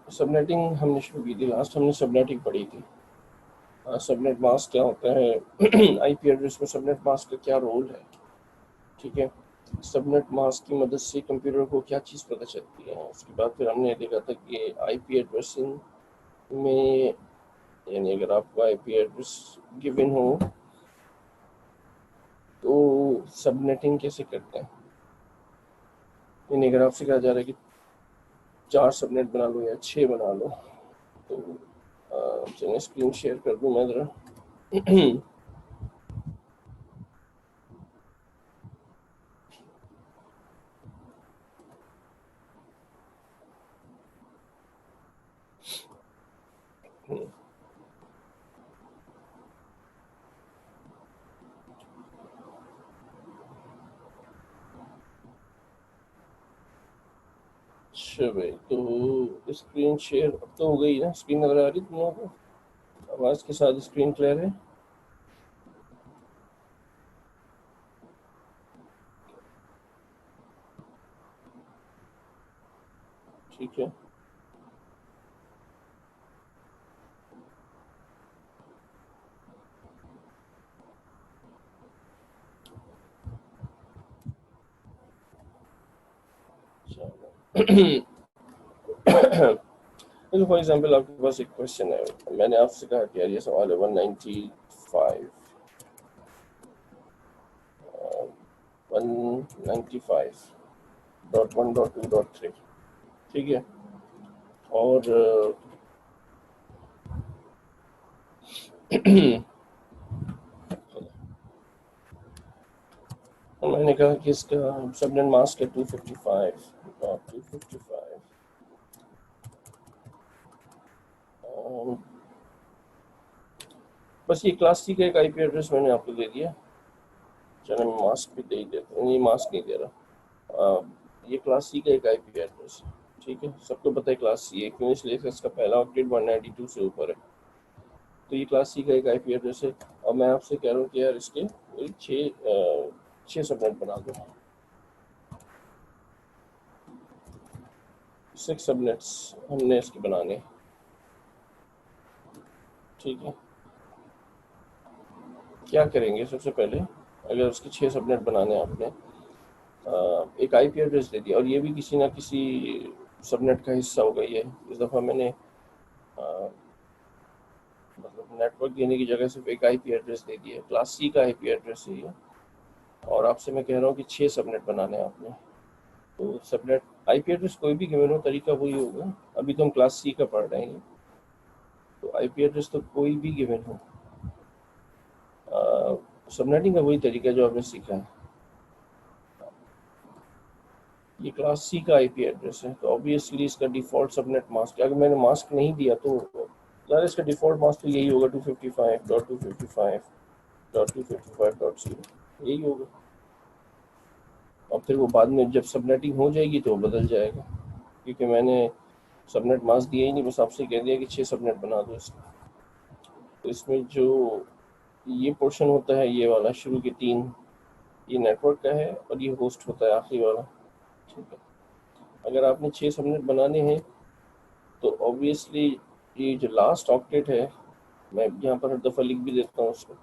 Subnetting हमने शुरू की थी, लास्ट हमने सबनेटिंग पढ़ी थी। सबनेट मास्क क्या होता है, आईपी एड्रेस में सबनेट मास्क का क्या रोल है, ठीक है। सबनेट मास्क की मदद से कंप्यूटर को क्या चीज़ पता चलती है। उसके बाद फिर हमने देखा था कि आईपी एड्रेसिंग में, यानी अगर आपको आईपी एड्रेस गिवन हो तो सबनेटिंग कैसे करते हैं। यानी अगर आपसे कहा जा रहा है कि 4 सबनेट बना लो या 6 बना लो, तो चलिए स्क्रीन शेयर कर दूं मैं ज़रा। अच्छा भाई, तो स्क्रीन शेयर अब तो हो गई ना, स्क्रीन नजर आ रही तुम लोगों को, आवाज़ के साथ स्क्रीन क्लियर है। ठीक है, चलो। देखो फॉर एग्जांपल आपके पास एक क्वेश्चन है, मैंने आपसे कहा कि यार ये सवाल है 195.1.2.3, ठीक है। और मैंने कहा कि इसका सबनेट मास्क है 255.255। बस ये क्लास सी का एक आईपी एड्रेस मैंने आपको दे दिया। चलो मैं मास्क भी दे ही देता हूँ, ये मास्क नहीं दे रहा। ये क्लास सी का एक आईपी एड्रेस है, ठीक है। सबको पता है क्लास सी है क्यों, इसलिए इसका पहला ऑक्टेट 192 से ऊपर है। तो ये क्लास सी का एक आईपी एड्रेस है। अब मैं आपसे कह रहा हूँ कि यार इसके छः सबनेट बना दो, 6 सबनेट्स हमने इसके बनाने हैं, ठीक है। क्या करेंगे सबसे पहले, अगर उसके 6 सबनेट बनाने हैं आपने, एक आईपी एड्रेस दे दिया और ये भी किसी ना किसी सबनेट का हिस्सा हो गई है। इस दफ़ा मैंने मतलब नेटवर्क देने की जगह सिर्फ एक आईपी एड्रेस दे दिया है, क्लास सी का आईपी एड्रेस है ये। और आपसे मैं कह रहा हूँ कि 6 सबनेट बनाने हैं आपने। तो सबनेट आईपी एड्रेस कोई भी गिवन हो, तरीका वही होगा। अभी तो हम क्लास सी का पढ़ रहे हैं, तो आईपी एड्रेस तो कोई भी गिवन हो, सबनेटिंग का वही तरीका जो आपने सीखा है। ये क्लास सी का आईपी एड्रेस है, तो ऑब्वियसली इसका डिफ़ॉल्ट सबनेट मास्क, अगर मैंने मास्क नहीं दिया तो यार इसका डिफ़ॉल्ट मास्क तो यही होगा, 255.255.255.0 यही होगा। और फिर वो बाद में जब सबनेटिंग हो जाएगी तो वो बदल जाएगा, क्योंकि मैंने सबनेट मास्क दिया ही नहीं, बस आपसे कह दिया कि 6 सबनेट बना दो इसका। तो इसमें जो ये पोर्शन होता है, ये वाला शुरू के 3, ये नेटवर्क का है और ये होस्ट होता है आखिरी वाला, ठीक है। अगर आपने 6 सबनेट बनाने हैं तो ऑब्वियसली ये जो लास्ट ऑक्टेट है, मैं यहाँ पर हर दफ़ा लिख भी देता हूँ उसको,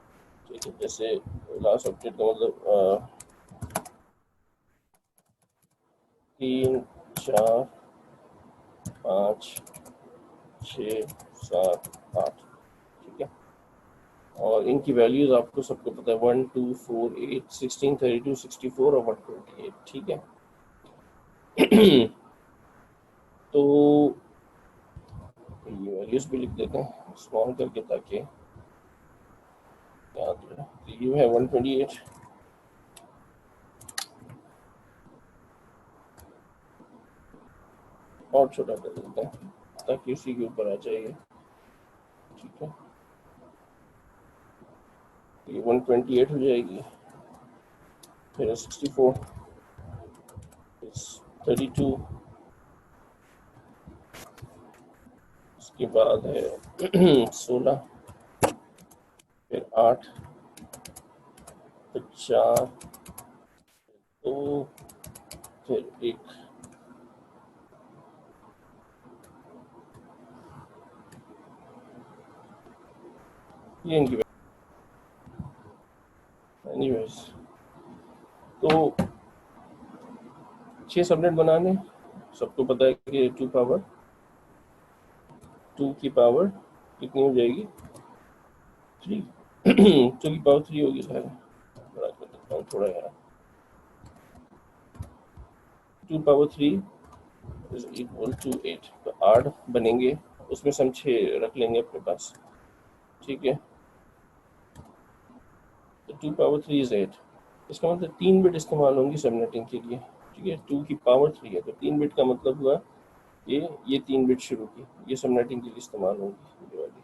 ठीक है। जैसे लास्ट ऑक्टेट का मतलब 3, 4, 5, 6, 7, 8, ठीक है। और इनकी वैल्यूज़ आपको सबको पता है, 1, 2, 4, 8, 16, 32, 64 और 128, ठीक है। तो ये वैल्यूज़ भी लिख देते हैं स्मॉल करके ताकि याद रहे। तो ये है 128, और छोटा कर देते हैं ताकि उसी के ऊपर आ जाएगा, ठीक है। ये 128 हो जाएगी, फिर 64, 32, उसके बाद है 16, फिर 8, फिर 4, 2, फिर 1, ये इनकी एनीवेज। तो 6 सबनेट बनाने, सबको पता है कि 2 की पावर कितनी हो जाएगी, 3। 2 की पावर 3 होगी, सारे बड़ा कर देता हूँ थोड़ा यार। 2 पावर 3 इज इक्वल टू 8। तो 8 बनेंगे, उसमें से हम 6 रख लेंगे अपने पास, ठीक है। तो 2 पावर 3 इज 8। इसका मतलब 3 बिट इस्तेमाल होंगी सबनेटिंग के लिए, ठीक है। 2 की पावर 3 है तो 3 बिट का मतलब हुआ ये 3 बिट शुरू की, ये सबनेटिंग के लिए इस्तेमाल होंगी ये वाली,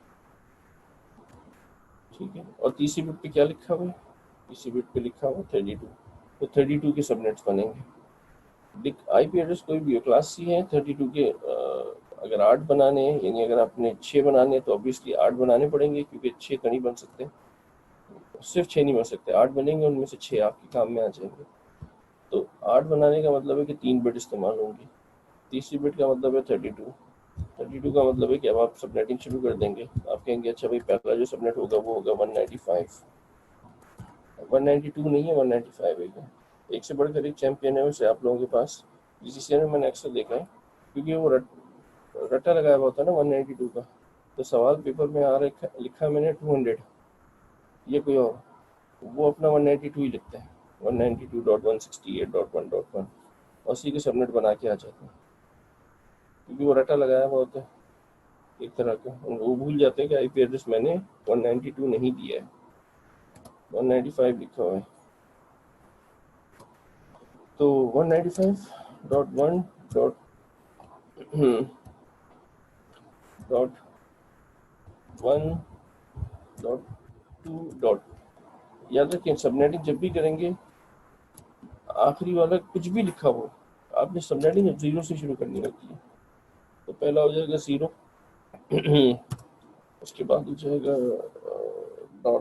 ठीक है। और तीसरी बिट पे क्या लिखा हुआ है, तीसरी बिट पे लिखा हुआ 32। तो 32 के सबनेट्स बनेंगे। आईपी एड्रेस कोई भी हो, क्लास सी है 32 के। अगर 8 बनाने हैं, यानी अगर आपने 6 बनाने हैं तो ऑब्वियसली 8 बनाने पड़ेंगे, क्योंकि 6 तो नहीं बन सकते, सिर्फ 6 नहीं बन सकते, 8 बनेंगे, उनमें से 6 आपके काम में आ जाएंगे। तो 8 बनाने का मतलब है कि 3 बिट इस्तेमाल होंगी। तीसरी बिट का मतलब है 32। 32 का मतलब है कि अब आप सबनेटिंग शुरू कर देंगे। आप कहेंगे अच्छा भाई पहला जो सबनेट होगा वो होगा 195। 192 नहीं है, 195 है क्या? एक से बढ़कर एक चैंपियन है वैसे आप लोगों के पास, जिस में मैंने अक्सर देखा है, क्योंकि वो रट्टा लगाया हुआ होता है ना 192 का। तो सवाल पेपर में आ रखा लिखा मैंने 200, ये कोई और, वो अपना 192 ही लिखते हैं, 192.168.1.1, और उसी के सबनेट बना के आ जाते हैं, क्योंकि वो रट्टा लगाया हुआ होता है एक तरह का। वो भूल जाते हैं कि आईपी एड्रेस मैंने 192 नहीं दिया है, 195 लिखा हुआ है। तो 195.1 डॉट डॉट 1 डॉट 2 डॉट, याद रखें सबनेटिंग जब भी करेंगे आखिरी वाला कुछ भी लिखा हो, आपने सबनेटिंग 0 से शुरू करनी होती है। तो पहला हो जाएगा 0, उसके बाद हो जाएगा .1,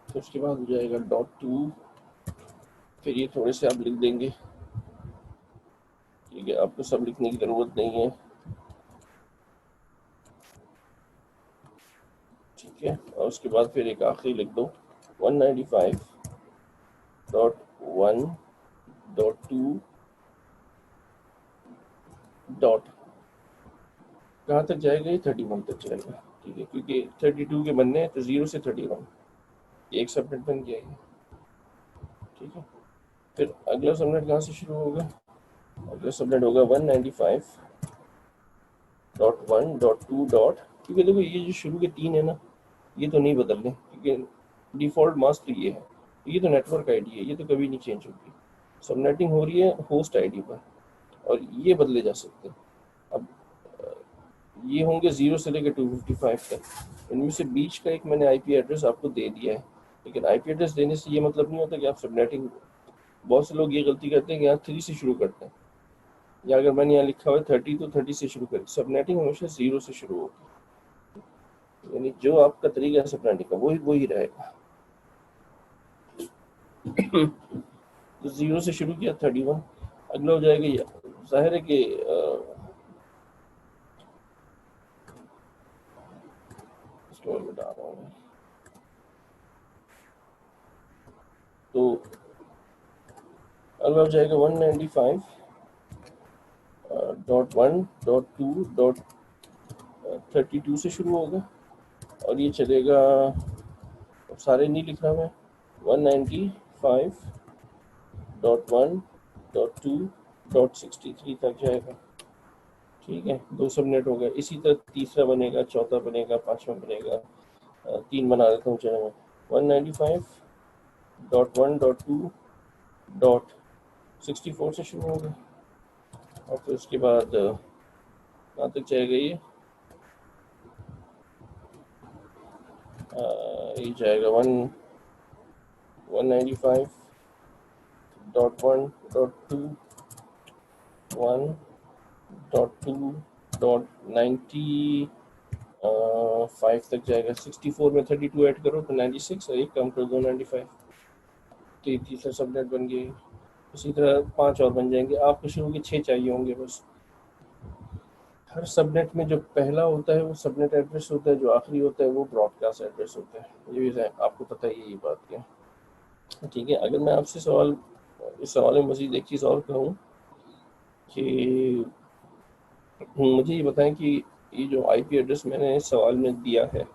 तो उसके बाद हो जाएगा .2, फिर ये थोड़े से आप लिख देंगे, ठीक है, आपको सब लिखने की ज़रूरत नहीं है, ठीक है। और उसके बाद फिर एक आखिरी लिख दो 195.1.2 डॉट, कहाँ तक जाएगा ये 31 तक जाएगा, ठीक है, क्योंकि 32 के बनने हैं तो 0 से 31 एक सबनेट बन गया ये, ठीक है। फिर अगला सबनेट कहाँ से शुरू होगा, अगला सबनेट होगा 195.1.2 डॉट, क्योंकि देखो ये जो शुरू के 3 है ना, ये तो नहीं बदलने, क्योंकि डिफ़ॉल्ट मास्क तो ये है, ये तो नेटवर्क आईडी है, ये तो कभी नहीं चेंज होगी। सबनेटिंग हो रही है होस्ट आईडी पर, और ये बदले जा सकते हैं। अब ये होंगे 0 से लेकर 255 तक, इनमें से बीच का एक मैंने आईपी एड्रेस आपको दे दिया है, लेकिन आईपी एड्रेस देने से ये मतलब नहीं होता कि आप सबनेटिंग, बहुत से लोग ये गलती करते हैं कि यहाँ 3 से शुरू करते हैं, या अगर मैंने यहाँ लिखा हुआ है 30 तो 30 से शुरू करें। सबनेटिंग हमेशा 0 से शुरू होगी, यानी जो आपका तरीका है सबनेटिंग का वही रहेगा। तो 0 से शुरू किया 31, अगला हो जाएगा ये, जाहिर है कि इसको मैं बता रहा हूँ, तो अगला हो जाएगा 195.1.2.32 से शुरू होगा, और ये चलेगा, सारे नहीं लिख रहा मैं, 195.1.2.63 तक जाएगा, ठीक है। 2 सबनेट हो गए, इसी तरह तीसरा बनेगा, चौथा बनेगा, पांचवा बनेगा, 3 बना देता हूँ चलो मैं, 195.1.2.64 से शुरू होगा, और फिर उसके बाद कहाँ तक जाएगा ये जाएगा 195.1.2.1.2.95 तक जाएगा। 64 में 32 ऐड करो तो 96, और एक कम कर दो 95, तो तीसरा सबनेट बन गया। इसी तरह 5 और बन जाएंगे, आपको शुरू के 6 चाहिए होंगे बस। हर सबनेट में जो पहला होता है वो सबनेट एड्रेस होता है, जो आखिरी होता है वो ब्रॉडकास्ट एड्रेस होता है। ये भी आपको पता ही है ये बात क्या। ठीक है, अगर मैं आपसे सवाल, इस सवाल में मज़ीद एक चीज़ और कहूँ कि मुझे ये बताएं कि ये जो आईपी एड्रेस मैंने इस सवाल में दिया है,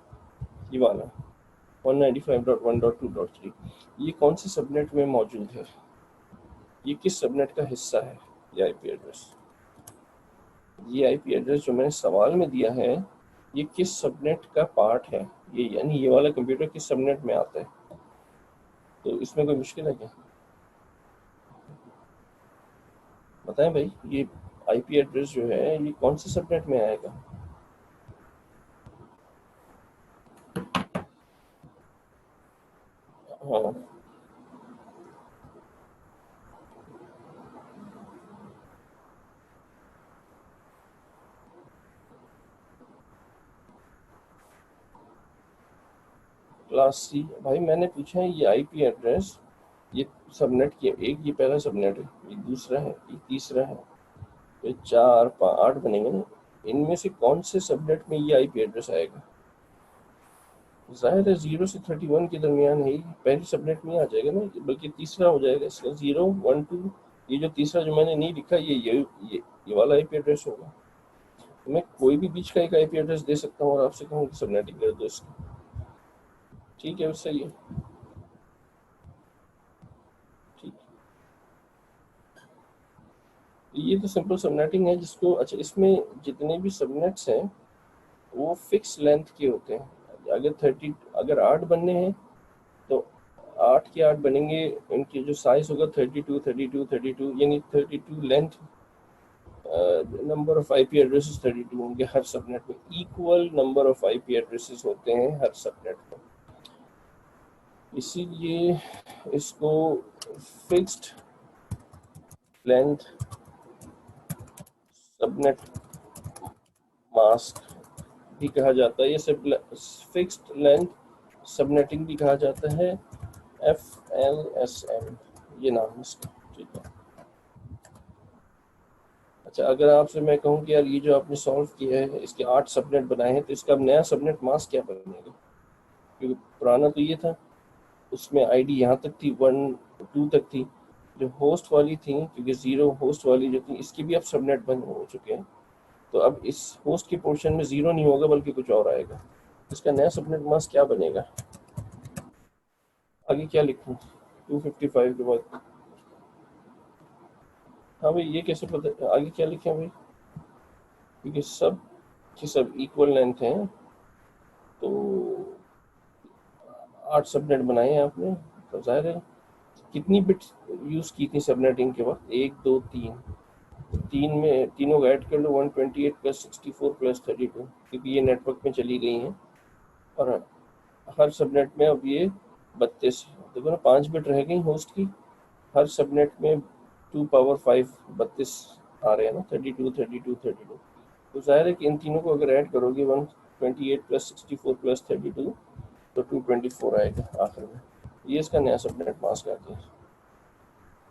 ये वाला 195.1.2.3, ये कौन से सबनेट में मौजूद है? ये किस सबनेट का हिस्सा है ये आईपी एड्रेस? ये आईपी एड्रेस जो मैंने सवाल में दिया है, ये किस सबनेट का पार्ट है? ये यानी ये वाला कंप्यूटर किस सबनेट में आता है? तो इसमें कोई मुश्किल है क्या? बताएं भाई, ये आईपी एड्रेस जो है ये कौन से सबनेट में आएगा? हाँ, क्लास सी। भाई मैंने पूछा है ये आईपी एड्रेस, ये सबनेट की एक, ये पहला सबनेट है, ये दूसरा है, ये तीसरा है, तो 4 5 8 बनेंगे ना। इनमें से कौन से सबनेट में ये आईपी एड्रेस आएगा? जाहिर है 0 से 31 के दरमियान है, पहली सबनेट में आ जाएगा ना, बल्कि तीसरा हो जाएगा इसका, 0 1 2। ये जो तीसरा जो मैंने नहीं लिखा, ये वाला आईपी एड्रेस होगा। तो मैं कोई भी बीच का एक आईपी एड्रेस दे सकता हूँ और आपसे कहूँ कि सबनेटिंग कर दो इसकी। ठीक है, सही है। ठीक, ये तो सिंपल सबनेटिंग है जिसको, अच्छा इसमें जितने भी सबनेट्स हैं वो फिक्स लेंथ के होते हैं। अगर 8 बनने हैं तो 8 के 8 बनेंगे। इनकी जो साइज होगा 32 यानी 32 length, number of IP addresses 32 होंगे हर सबनेट में। Equal number of IP addresses होते हैं हर सबनेट में, इसीलिए इसको फिक्स्ड लेंथ सबनेट मास्क भी कहा जाता है, ये सब फिक्स्ड लेंथ सबनेटिंग भी कहा जाता है, FLSM ये नाम है इसका। ठीक है, अच्छा अगर आपसे मैं कहूँ कि यार ये जो आपने सॉल्व किया है इसके 8 सबनेट बनाए हैं, तो इसका अब नया सबनेट मास्क क्या बनेगा? क्योंकि पुराना तो ये था, उसमें आईडी यहाँ तक थी, 1 2 तक थी। जो होस्ट वाली थी, क्योंकि 0 होस्ट वाली जो थी, इसकी भी अब सबनेट बंद हो चुके हैं, तो अब इस होस्ट के पोर्शन में 0 नहीं होगा बल्कि कुछ और आएगा। इसका नया सबनेट मास्क क्या बनेगा? आगे क्या लिखूँ 255 के बाद? हाँ भाई, ये कैसे पता आगे क्या लिखें भाई? क्योंकि सब की सब इक्वल लेंथ है, तो 8 सबनेट बनाए हैं आपने, तो जाहिर है कितनी बिट्स यूज़ की थी सबनेटिंग के वक्त? 1 2 3, तो तीन में तीनों को ऐड कर लो, 128 + 64 + 32, क्योंकि ये नेटवर्क में चली गई हैं। और हर सबनेट में अब ये 32, देखो ना 5 बिट रह गई होस्ट की, हर सबनेट में 2 पावर 5 32 आ रहे हैं ना, 32 तो जाहिर है कि इन तीनों को अगर ऐड करोगे 128 + 64 + 32, तो 224 आएगा आखिर में। ये इसका नया सबनेट मास्क आ गया।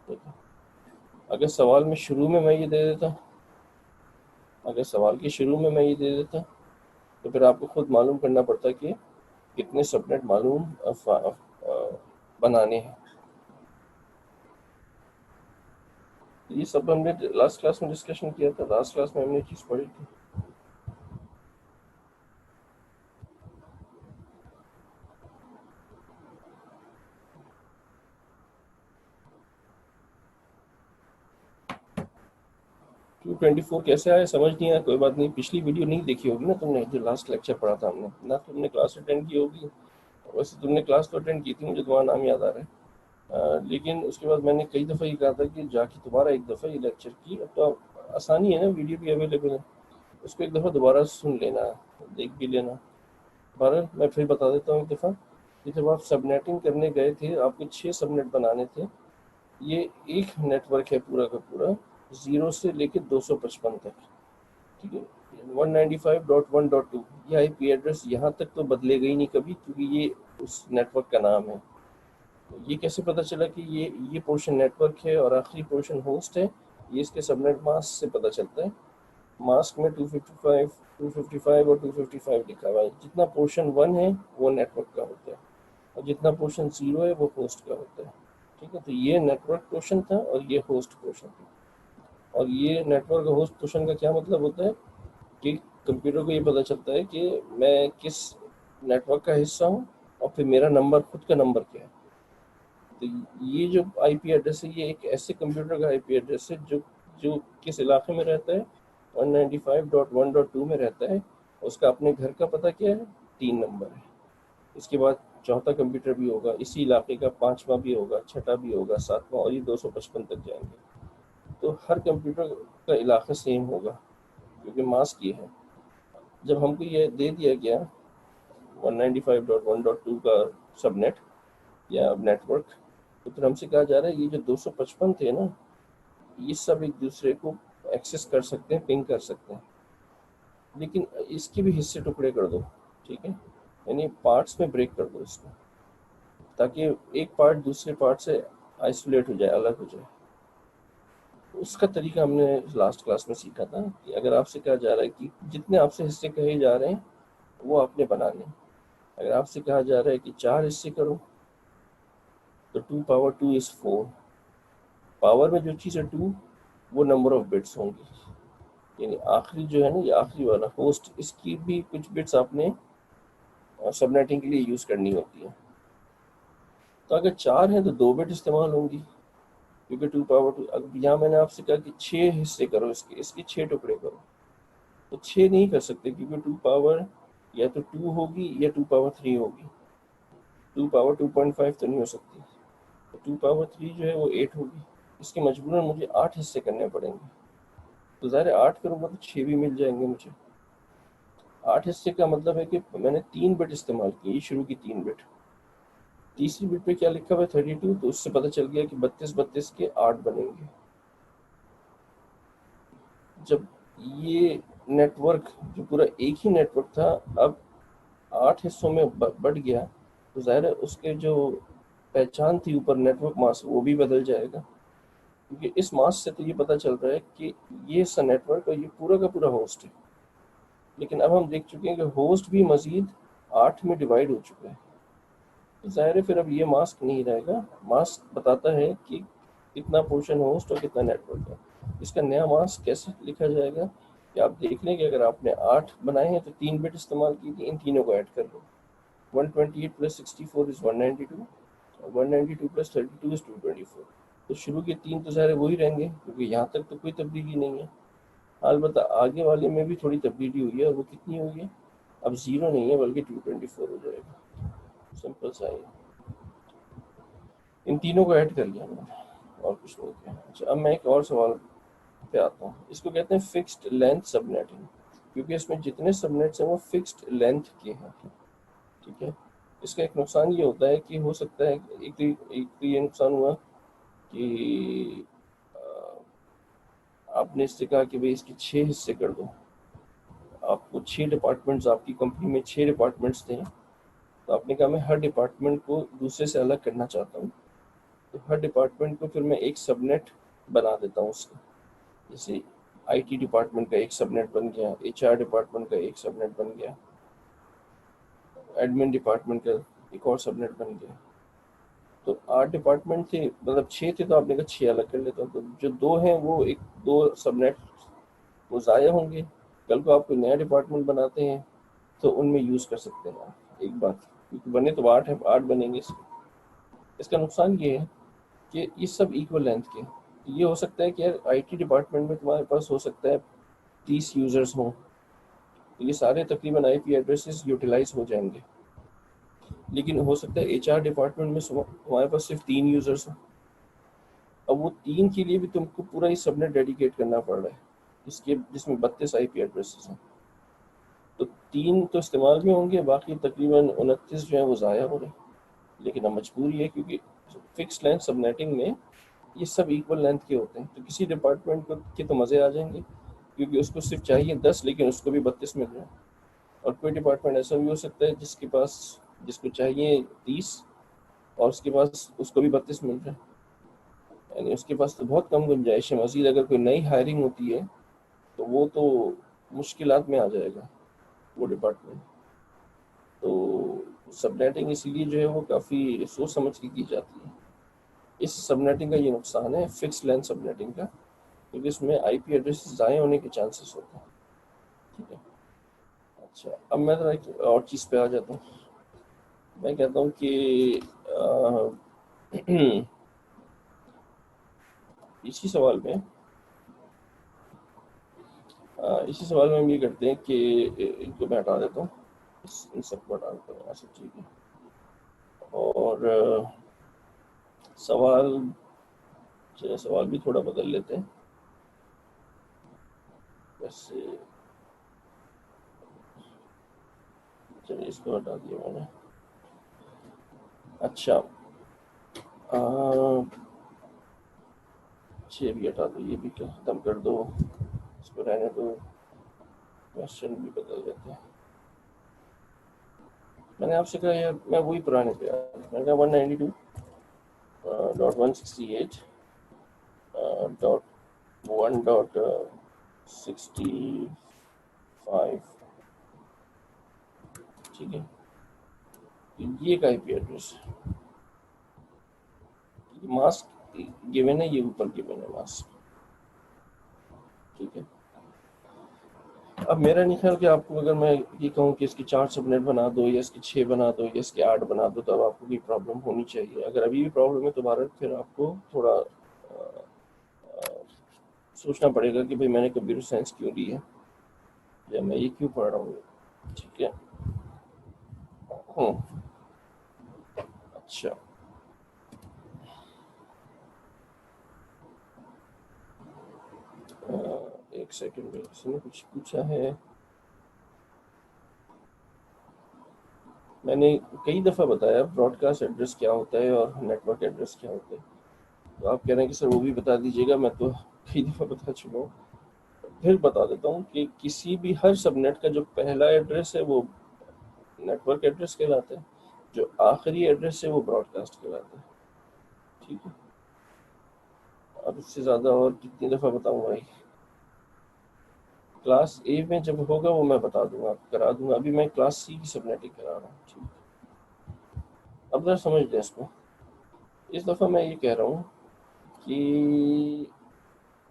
ठीक है, अगर सवाल में शुरू में मैं ये दे देता, अगर सवाल के शुरू में मैं ये दे देता, तो फिर आपको खुद मालूम करना पड़ता कि कितने सबनेट मालूम बनाने हैं। ये सब हमने लास्ट क्लास में डिस्कशन किया था, लास्ट क्लास में हमने चीज़ पढ़ी थी। 224 कैसे आया समझ नहीं आया, कोई बात नहीं, पिछली वीडियो नहीं देखी होगी ना तुमने, जो लास्ट लेक्चर पढ़ा था हमने ना, तुमने क्लास अटेंड की होगी। वैसे तुमने क्लास तो अटेंड की थी, मुझे तुम्हारा नाम याद आ रहा है, लेकिन उसके बाद मैंने कई दफ़ा ये कहा था कि जाके दोबारा एक दफ़ा ये लेक्चर की, अब तो आसानी है ना, वीडियो भी अवेलेबल है, उसको एक दफ़ा दोबारा सुन लेना, देख भी लेना। दोबारा मैं फिर बता देता हूँ एक दफ़ा कि जब आप सबनेटिंग करने गए थे, आपको 6 सबनेट बनाने थे। ये एक नेटवर्क है पूरा का पूरा, 0 से लेकर 255 तक। ठीक है, 195.1.2, ये आईपी एड्रेस यहाँ तक तो बदलेगा ही नहीं कभी, क्योंकि ये उस नेटवर्क का नाम है। तो ये कैसे पता चला कि ये पोर्शन नेटवर्क है और आखिरी पोर्शन होस्ट है? ये इसके सबनेट मास्क से पता चलता है। मास्क में 255 और 255 लिखा हुआ है। जितना पोर्शन 1 है वो नेटवर्क का होता है और जितना पोर्शन 0 है वो होस्ट का होता है। ठीक है, तो ये नेटवर्क पोर्शन था और ये होस्ट पोर्शन था। और ये नेटवर्क होस्ट पोर्शन का क्या मतलब होता है कि कंप्यूटर को ये पता चलता है कि मैं किस नेटवर्क का हिस्सा हूँ और फिर मेरा नंबर, खुद का नंबर क्या है। तो ये जो आईपी एड्रेस है ये एक ऐसे कंप्यूटर का आईपी एड्रेस है जो जो किस इलाके में रहता है, 195.1.2 में रहता है। उसका अपने घर का पता क्या है, 3 नंबर है। इसके बाद चौथा कंप्यूटर भी होगा इसी इलाके का, पांचवा भी होगा, छठा भी होगा, सातवां, और ये 255 तक जाएंगे। तो हर कंप्यूटर का इलाका सेम होगा क्योंकि मास्क ये है। जब हमको ये दे दिया गया 195.1.2 का सबनेट या नेटवर्क, तो फिर हमसे कहा जा रहा है ये जो 255 थे ना, ये सब एक दूसरे को एक्सेस कर सकते हैं, पिंग कर सकते हैं, लेकिन इसके भी हिस्से टुकड़े कर दो। ठीक है, यानी पार्ट्स में ब्रेक कर दो इसको, ताकि एक पार्ट दूसरे पार्ट से आइसोलेट हो जाए, अलग हो जाए। उसका तरीका हमने लास्ट क्लास में सीखा था कि अगर आपसे कहा जा रहा है कि जितने आपसे हिस्से कहे जा रहे हैं वो आपने बनाने। अगर आपसे कहा जा रहा है कि 4 हिस्से करो तो 2 पावर 2 इज 4। पावर में जो चीज़ है 2 वो नंबर ऑफ बिट्स होंगी, यानी आखिरी जो है ना, ये आखिरी वाला होस्ट, इसकी भी कुछ बिट्स आपने सबनेटिंग के लिए यूज़ करनी होती है। तो अगर 4 हैं तो 2 बिट इस्तेमाल होंगी क्योंकि 2 पावर 2। अब यहाँ मैंने आपसे कहा कि 6 हिस्से करो, इसके इसके 6 टुकड़े करो, तो 6 नहीं कर सकते क्योंकि 2 पावर या तो 2 होगी या 2 पावर 3 होगी। 2 पावर 2.5 तो नहीं हो सकती, तो 2 पावर 3 जो है वो 8 होगी। इसके मजबूरन मुझे 8 हिस्से करने पड़ेंगे। तो ज़ाहिर है 8 करूँगा तो 6 भी मिल जाएंगे मुझे। 8 हिस्से का मतलब है कि मैंने 3 बिट इस्तेमाल की, शुरू की 3 बिट। तीसरी बिट पे क्या लिखा हुआ है 32, तो उससे पता चल गया कि 32 के 8 बनेंगे। जब ये नेटवर्क जो पूरा एक ही नेटवर्क था अब 8 हिस्सों में बढ़ गया, तो ज़ाहिर है उसके जो पहचान थी ऊपर नेटवर्क मास्क वो भी बदल जाएगा, क्योंकि इस मास्क से तो ये पता चल रहा है कि ये सा नेटवर्क और ये पूरा का पूरा होस्ट है। लेकिन अब हम देख चुके हैं कि होस्ट भी मजीद 8 में डिवाइड हो चुका है, तो ज़ाहिर है फिर अब ये मास्क नहीं रहेगा। मास्क बताता है कि कितना पोर्शन होस्ट और कितना नेटवर्क है। इसका नया मास्क कैसे लिखा जाएगा कि आप देख लें कि अगर आपने 8 बनाए हैं तो 3 बिट इस्तेमाल की थी, इन तीनों को ऐड कर लो। 128 प्लस 64 इज 192, 192 प्लस 32 इज 224। तो शुरू के 3 तो ज़ाहिर वही रहेंगे क्योंकि यहाँ तक तो कोई तब्दीली नहीं है। अलबत्ता आगे वाले में भी थोड़ी तब्दीली हुई है, और वो कितनी हुई है, अब 0 नहीं है बल्कि 224 हो जाएगा। सिंपल सा है। इन तीनों को ऐड कर लिया मैंने और कुछ नहीं किया। अच्छा, अब मैं एक और सवाल पे आता हूँ। इसको कहते हैं फिक्स्ड लेंथ सबनेटिंग, क्योंकि इसमें जितने सबनेट्स हैं वो फिक्स्ड लेंथ के हैं। ठीक है, इसका एक नुकसान ये होता है कि हो सकता है एक तो ये नुकसान हुआ कि आपने इससे कहा कि भाई इसके 6 हिस्से कर दो। आपको 6 डिपार्टमेंट्स, आपकी कंपनी में 6 डिपार्टमेंट्स थे, तो आपने कहा मैं हर डिपार्टमेंट को दूसरे से अलग करना चाहता हूँ, तो हर डिपार्टमेंट को फिर मैं एक सबनेट बना देता हूँ उसका। जैसे आईटी डिपार्टमेंट का एक सबनेट बन गया, एचआर डिपार्टमेंट का एक सबनेट बन गया, एडमिन डिपार्टमेंट का एक और सबनेट बन गया। तो 8 डिपार्टमेंट थे, मतलब 6 थे, तो आपने कहा 6 अलग कर लेता हूँ। तो जो 2 हैं वो एक 2 सबनेट वो ज़ाया होंगे। कल को आप कोई नया डिपार्टमेंट बनाते हैं तो उनमें यूज़ कर सकते हैं आप। एक बात, क्योंकि बने तो 8 है, 8 बनेंगे इसके। इसका नुकसान ये है कि ये सब इक्वल लेंथ के। ये हो सकता है कि यार आईटी डिपार्टमेंट में तुम्हारे पास हो सकता है 30 यूज़र्स हों, तो ये सारे तकरीबन आईपी एड्रेसेस यूटिलाइज हो जाएंगे। लेकिन हो सकता है एचआर डिपार्टमेंट में तुम्हारे पास सिर्फ 3 यूज़र्स हों। अब वो 3 के लिए भी तुमको पूरा ही सबनेट डेडिकेट करना पड़ रहा है, इसके जिसमें 32 आईपी एड्रेसेस हैं। तो 3 तो इस्तेमाल भी होंगे, बाकी तकरीबन 29 जो है वो ज़ाया हो रहे हैं। लेकिन अब मजबूरी है क्योंकि फिक्स लेंथ सबनेटिंग में ये सब इक्वल लेंथ के होते हैं, तो किसी डिपार्टमेंट को के तो मज़े आ जाएंगे क्योंकि उसको सिर्फ चाहिए 10 लेकिन उसको भी 32 मिल रहे हैं। और कोई डिपार्टमेंट ऐसा भी हो सकता है जिसको चाहिए 30 और उसके पास उसको भी 32 मिल रहे हैं। यानी उसके पास तो बहुत कम गुंजाइश है। मजीद अगर कोई नई हायरिंग होती है तो वो तो मुश्किलात में आ जाएगा वो डिपार्टमेंट। तो सबनेटिंग इसीलिए जो है वो काफ़ी सोच समझ के की जाती है। इस सबनेटिंग का ये नुकसान है फिक्स लेंथ सबनेटिंग का, क्योंकि इसमें आईपी एड्रेस ज़ाया होने के चांसेस होते हैं। ठीक है। अच्छा, अब मैं ज़रा एक और चीज़ पे आ जाता हूँ। मैं कहता हूँ कि इसी सवाल में इसी सवाल में हम ये करते हैं कि इनको मैं हटा देता हूँ, इन सबको हटा देता हूँ यहाँ से। ठीक है। और सवाल चलिए सवाल भी थोड़ा बदल लेते हैं। वैसे चलिए इसको हटा दिया मैंने। अच्छा, ये भी हटा दो, ये भी खत्म कर दो, इसको रहने दो। क्वेश्चन भी बदल देते हैं। मैंने आपसे कहा यार, मैं वही पुराने पे मैंने कहा 192.168 डॉट 1.65। ठीक है। तो ये एक आईपी एड्रेस है, मास्क गिवन है, ये ऊपर गिवन है मास्क। ठीक है। अब मेरा नहीं ख्याल कि आपको अगर मैं ये कहूँ कि इसकी 4 सबनेट बना दो या इसकी 6 बना दो या इसके 8 बना दो, तो अब आपको कोई प्रॉब्लम होनी चाहिए। अगर अभी भी प्रॉब्लम है तो भारत फिर आपको थोड़ा सोचना पड़ेगा कि भाई मैंने कंप्यूटर साइंस क्यों ली है या मैं ये क्यों पढ़ रहा हूँ। ठीक है। अच्छा, एक सेकंड में किसी ने कुछ पूछा है। मैंने कई दफ़ा बताया ब्रॉडकास्ट एड्रेस क्या होता है और नेटवर्क एड्रेस क्या होता है। तो आप कह रहे हैं कि सर वो भी बता दीजिएगा, मैं तो कई दफ़ा बता चुका हूँ। फिर बता देता हूँ कि किसी भी हर सबनेट का जो पहला एड्रेस है वो नेटवर्क एड्रेस कहलाता है, जो आखिरी एड्रेस है वो ब्रॉडकास्ट कहलाता है। ठीक है। अब इससे ज़्यादा और कितनी दफ़ा बताऊँगा भाई। क्लास ए में जब होगा वो मैं बता दूंगा, करा दूंगा। अभी मैं क्लास सी की सबनेटिंग करा रहा हूँ। ठीक। अब जरा समझ लें इसको। इस दफ़ा मैं ये कह रहा हूँ कि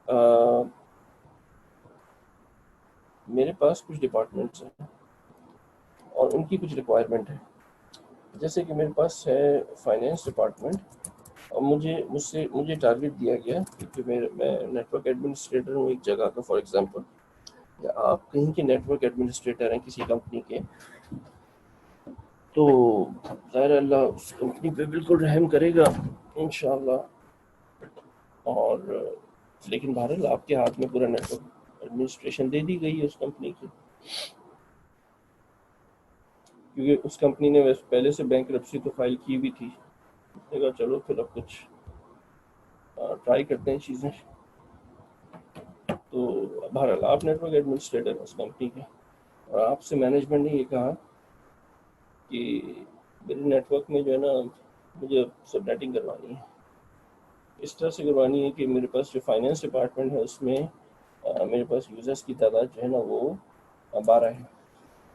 आ, मेरे पास कुछ डिपार्टमेंट्स हैं और उनकी कुछ रिक्वायरमेंट है। जैसे कि मेरे पास है फाइनेंस डिपार्टमेंट, और मुझे टारगेट दिया गया क्योंकि मैं नेटवर्क एडमिनिस्ट्रेटर हूँ एक जगह का, फॉर एग्जांपल, या आप कहीं के नेटवर्क एडमिनिस्ट्रेटर हैं किसी कंपनी के, तो ज़ाहिर अल्लाह उस कंपनी पे बिल्कुल रहम करेगा इंशाल्लाह। और लेकिन बहरहाल आपके हाथ में पूरा नेटवर्क एडमिनिस्ट्रेशन दे दी गई है उस कंपनी की, क्योंकि उस कंपनी ने वैसे पहले से बैंकरप्सी तो फाइल की भी थी। मैंने कहा चलो फिर अब कुछ ट्राई करते हैं चीज़ें। तो बहरहाल आप नेटवर्क एडमिनिस्ट्रेटर उस कंपनी के, और आपसे मैनेजमेंट ने ये कहा कि मेरे नेटवर्क में जो है ना मुझे सबनेटिंग करवानी है। इस तरह से करवानी है कि मेरे पास जो फाइनेंस डिपार्टमेंट है उसमें मेरे पास यूज़र्स की तादाद जो है ना वो 12 है।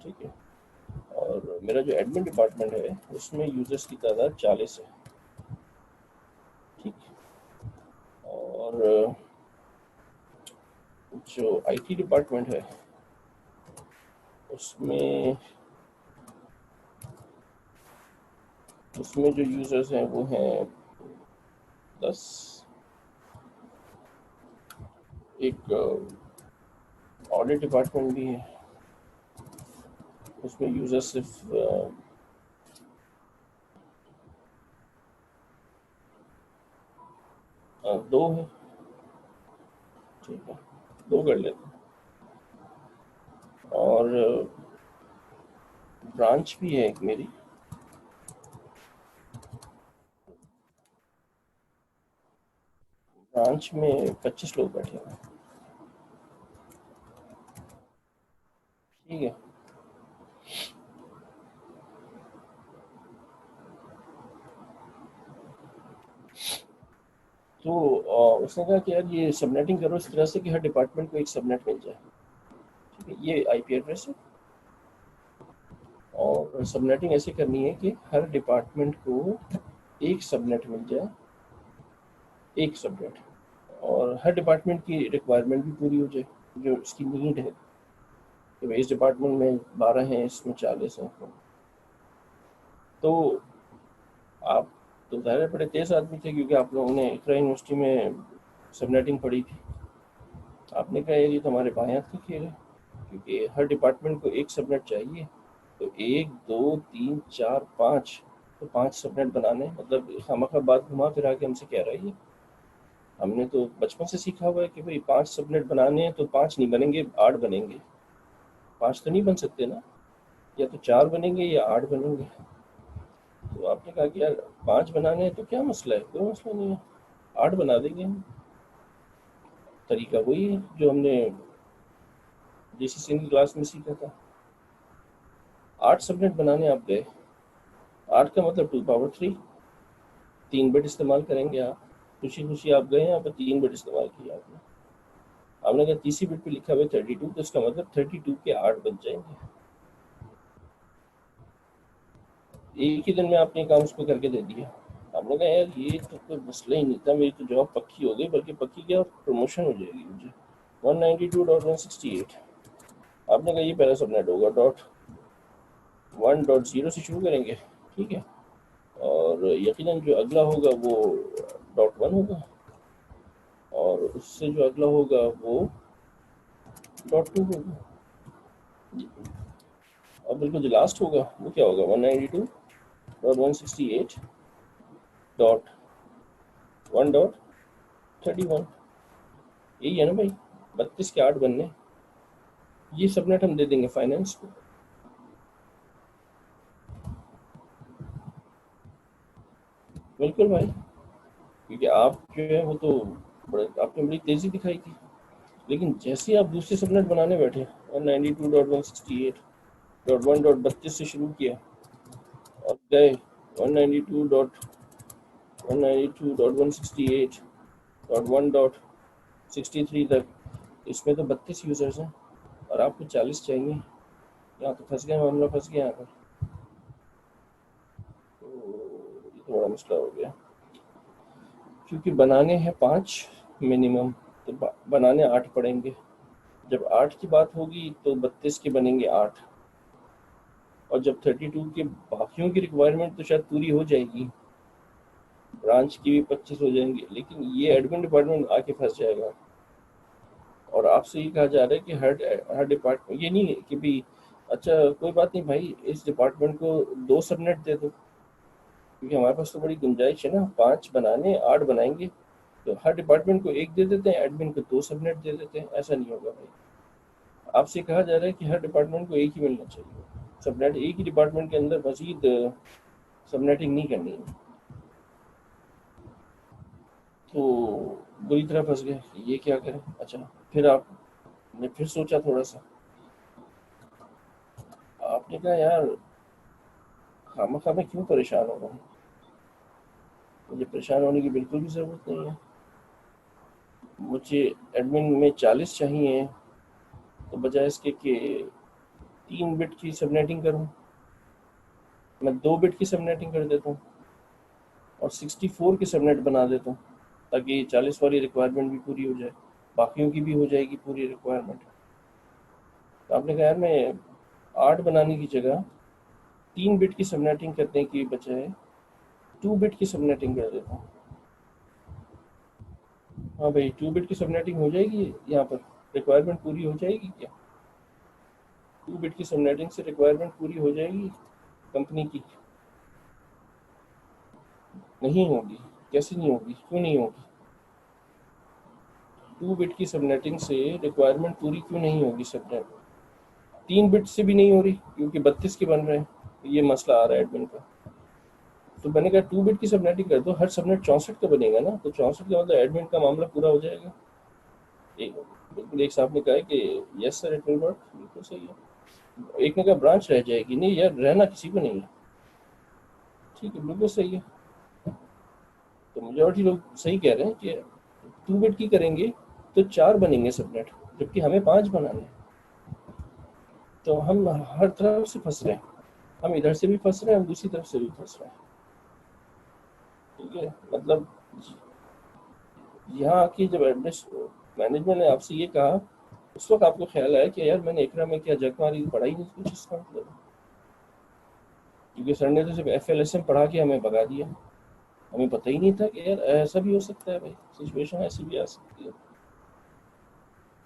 ठीक है। और मेरा जो एडमिन डिपार्टमेंट है उसमें यूज़र्स की तादाद 40 है। ठीक। और जो आईटी डिपार्टमेंट है उसमें उसमें जो यूज़र्स हैं वो हैं 10। एक ऑडिट डिपार्टमेंट भी है, उसमें यूज़र्स सिर्फ 2 हैं। ठीक है, 2 कर लेते हैं। और ब्रांच भी है एक मेरी, ब्रांच में 25 लोग बैठे हैं। ठीक है। तो उसने कहा कि यार ये सबनेटिंग करो इस तरह से कि हर डिपार्टमेंट को एक सबनेट मिल जाए। ठीक है, ये आईपी एड्रेस है और सबनेटिंग ऐसे करनी है कि हर डिपार्टमेंट को एक सबनेट मिल जाए, एक सबनेट, और हर डिपार्टमेंट की रिक्वायरमेंट भी पूरी हो जाए जो इसकी नीड है कि भाई इस डिपार्टमेंट में 12 हैं, इसमें 40 हैं। तो आप तो ज़ाहिर है बड़े तेज़ आदमी थे क्योंकि आप लोगों ने इकरा यूनिवर्सिटी में सबनेटिंग पढ़ी थी। आपने कहा यार ये तो हमारे बाएं हाथ का खेल है क्योंकि हर डिपार्टमेंट को एक सबनेट चाहिए, तो 1 2 3 4 5, तो 5 सबनेट बनाने, मतलब खामखा बात घुमा फिरा के हमसे कह रहा है ये। हमने तो बचपन से सीखा हुआ है कि भाई 5 सबनेट बनाने हैं तो 5 नहीं बनेंगे, 8 बनेंगे। 5 तो नहीं बन सकते ना, या तो 4 बनेंगे या 8 बनेंगे। तो आपने कहा कि यार 5 बनाने हैं तो क्या मसला है, कोई मसला नहीं है, 8 बना देंगे हम। तरीका वही है जो हमने जीसीसी की क्लास में सीखा था। 8 सबनेट बनाने आप गए, 8 का मतलब 2 पावर 3, 3 बिट इस्तेमाल करेंगे आप। खुशी खुशी आप गए, यहाँ पर 3 बिट इस्तेमाल किया आपने। आपने कहा तीसरी बिट पे लिखा हुआ है 32, तो इसका मतलब 32 के 8 बन जाएंगे। एक ही दिन में आपने काम उसको करके दे दिया। आपने कहा यार ये तो कोई मसला ही नहीं था, मेरी तो जॉब पक्की हो गई, बल्कि पक्की क्या, प्रमोशन हो जाएगी मुझे। 192.168, आपने कहा ये पहला सबनेट होगा, डॉट 1.0 से शुरू करेंगे। ठीक है, और यकीनन जो अगला होगा वो .1 होगा, और उससे जो अगला होगा वो .2 होगा, और बिल्कुल जो लास्ट होगा वो क्या होगा, 192.168.1.31। यही है ना भाई, 32 के 8 बनने। ये सबनेट हम दे देंगे फाइनेंस को। बिल्कुल भाई, क्योंकि आप जो है वो तो आपने बड़ी तेज़ी दिखाई थी, लेकिन जैसे ही आप दूसरे सबनेट बनाने बैठे 192.168.1.32 से शुरू किया और गए 192.168.1.63 तक, इसमें तो 32 यूज़र्स हैं और आपको 40 चाहिए। यहाँ तो फंस गया, मामला फंस गया यहाँ पर। तो ये तो बड़ा मसला हो गया, क्योंकि बनाने हैं 5 मिनिमम, तो बनाने 8 पड़ेंगे। जब 8 की बात होगी तो 32 के बनेंगे 8, और जब 32 के बाकियों की रिक्वायरमेंट तो शायद पूरी हो जाएगी, ब्रांच की भी 25 हो जाएंगे, लेकिन ये एडमिन डिपार्टमेंट आके फंस जाएगा। और आपसे ये कहा जा रहा है कि हर डिपार्टमेंट, ये नहीं है कि भी अच्छा कोई बात नहीं भाई इस डिपार्टमेंट को 2 सबनेट दे दो, क्योंकि हमारे पास तो बड़ी गुंजाइश है ना, 5 बनाने 8 बनाएंगे, तो हर डिपार्टमेंट को एक दे देते हैं, एडमिन को 2 सबनेट दे देते हैं। ऐसा नहीं होगा भाई, आपसे कहा जा रहा है कि हर डिपार्टमेंट को एक ही मिलना चाहिए सबनेट, एक ही डिपार्टमेंट के अंदर मजीद सबनेटिंग नहीं करनी है। तो बुरी तरह फंस गए, ये क्या करें। अच्छा, फिर आपने फिर सोचा थोड़ा सा, आपने कहा यार खामखा मैं क्यों परेशान हो रहा हूँ, मुझे परेशान होने की बिल्कुल भी ज़रूरत नहीं है। मुझे एडमिन में 40 चाहिए, तो बजाय इसके कि 3 बिट की सबनेटिंग करूँ, मैं 2 बिट की सबनेटिंग कर देता हूँ और 64 की सबनेट बना देता हूँ, ताकि 40 वाली रिक्वायरमेंट भी पूरी हो जाए, बाकियों की भी हो जाएगी पूरी रिक्वायरमेंट। तो आपने कहा यार मैं 8 बनाने की जगह 3 बिट की सबनेटिंग करने की बजाय 2 बिट की सबनेटिंग कर देता हूँ। हाँ भाई, 2 बिट की सबनेटिंग हो जाएगी, यहाँ पर रिक्वायरमेंट पूरी हो जाएगी क्या, 2 बिट की सबनेटिंग से रिक्वायरमेंट पूरी हो जाएगी कंपनी की? नहीं होगी। कैसे नहीं होगी, क्यों नहीं होगी? 2 बिट की सबनेटिंग से रिक्वायरमेंट पूरी क्यों नहीं होगी सबनेट? 3 बिट से भी नहीं हो रही क्योंकि 32 के बन रहे हैं, ये मसला आ रहा है एडमिन का। तो मैंने कहा 2 बिट की सबनेटिंग कर दो, हर सबनेट 64 का बनेगा ना, तो 64 का मतलब एडमिन का मामला पूरा हो जाएगा। एक बिल्कुल एक साहब ने कहा कि yes sir it will work, बिल्कुल सही है। एक ने कहा ब्रांच रह जाएगी, नहीं यार रहना किसी को नहीं है। ठीक है, बिल्कुल सही है। तो मेजॉरिटी लोग सही कह रहे हैं कि 2 बिट की करेंगे तो 4 बनेंगे सबनेट, जबकि हमें 5 बनाने हैं। तो हम हर तरफ से फंस रहे हैं, हम इधर से भी फंस रहे हैं, हम दूसरी तरफ से भी फंस रहे हैं। ठीक है, मतलब यहाँ आके जब एड्रेस मैनेजमेंट ने आपसे ये कहा, उस वक्त आपको ख्याल आया कि यार मैंने एकरा में क्या जग मारी, पढ़ा ही नहीं कुछ इसका मतलब, क्योंकि सर ने तो सिर्फ FLSM पढ़ा के हमें भगा दिया। हमें पता ही नहीं था कि यार ऐसा भी हो सकता है, भाई सिचुएशन ऐसी भी आ सकती है।